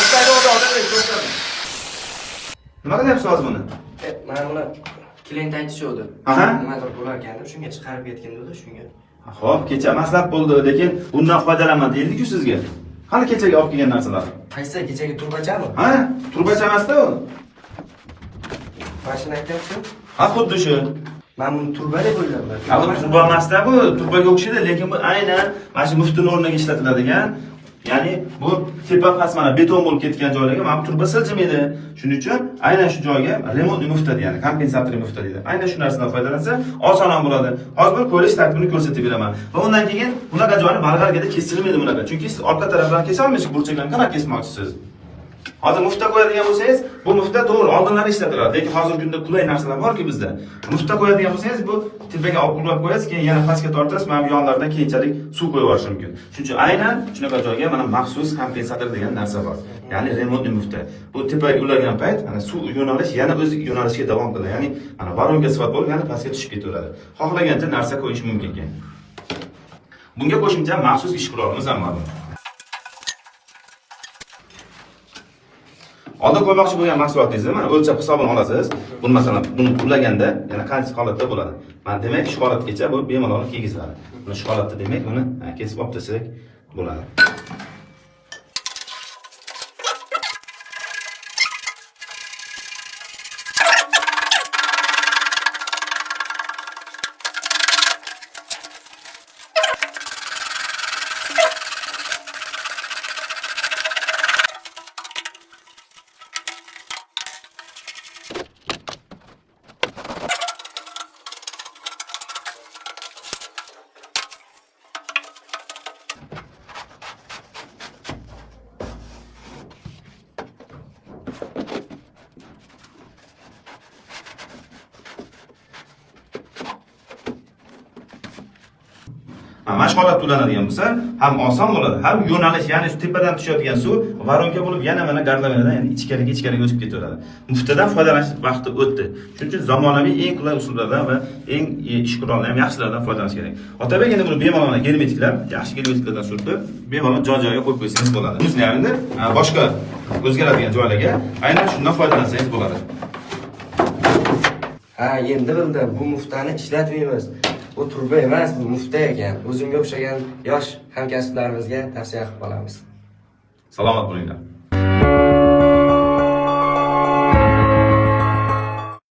Mustaqil odamlar ko'rsatdi. Nima qilyapsiz hozir buni? Mana buni klient aytishdi. Aha. Nimadir bo'lar ekan deb shunga chiqarib ketgan dedi, shunga. Xo'p, kecha maslahat bo'ldi, lekin bundan foydalanaman deyildi-ku sizga. Qani kechaga olib kelgan narsalar? Qaysi kechagi turbachami? Ha? Turbacha emas-da u. Mashina aytyapsiz? Ha, xuddi shu. Men buni turba deb o'yladim. Ha, bu turba emas-da bu, turbaga o'xshaydi, lekin bu aynan mana shu muftini o'rniga ishlatiladigan. Ya'ni bu tepa past mana beton bo'lib ketgan joylarga mana bu turba siljimaydi. Shuning uchun aynan shu joyga remontli mufta deydi, kompensator mufta deydi. Aynan shu narsadan foydalansa oson ham bo'ladi. Hozir bir ko'rish tartibini ko'rsatib beraman. Va undan keyin bunaqa joyni barg'argada kesilmaydi bunaqa. Chunki siz orqa tarafdan kesa olmaysiz, burchaklarni qanaqa kesmoqchisiz? Hozir mufta qo'yadigan bo'lsangiz, bu mufta to'g'ri oldinlari ishlatiladi, lekin hozirgi kunda qulay narsalar borki bizda. Mufta qo'yadigan bo'lsangiz, bu tepaga olib qo'yib qo'yasiz, keyin yana pastga tortasiz, mana bu yonlardan keyinchalik suv qo'yib yuborish mumkin. Shuning uchun aynan shunaqa joyga mana maxsus kompensator degan narsa bor. Ya'ni remontli mufta. Bu tepaga ulagan payt, mana suv yo'nalish yana o'z yo'nalishiga davom qiladi. Ya'ni mana varonga sifat bo'lib, yana pastga tushib ketaveradi. Xohlagancha narsa qo'yish mumkin ekan. Bunga qo'shimcha maxsus ish qurolimiz ham bor. Oldin qo'ymoqchi bo'lgan mahsulotingizni mana o'lchab hisobini olasiz. Buni masalan, buni ulaganda yana qancha holatda bo'ladi. Mana demak, shu holatgacha bu bemalol kiygiziladi. Buni shu holatda demak, buni kesib olib tashlasak bo'ladi. Mana shu holatda ulanadigan bo'lsa, ham oson bo'ladi, ham yo'nalish, ya'ni tepadan tushadigan suv varonka bo'lib yana mana gardaminadan, ya'ni ichkariga o'tib ketaveradi. Muftadan foydalanish vaqti o'tdi. Shuning uchun zamonaviy eng qulay usullardan va eng ish qurollari ham yaxshilardan foydalanish kerak. Otabek endi buni bemalol germetiklar, yaxshi germetiklardan surtib, bemalol joy-joyiga qo'yib qo'ysangiz bo'ladi. Sizni endi boshqa o'zgaradigan joylarga aynan shundan foydalansangiz bo'ladi. Ha, endi bildim. Bu muftani ishlatmaymiz. Bu turba emas, bu mufta ekan. O'zimga o'xshagan yosh hamkasblarimizga tavsiya qilib qolamiz. Salomat bo'linglar.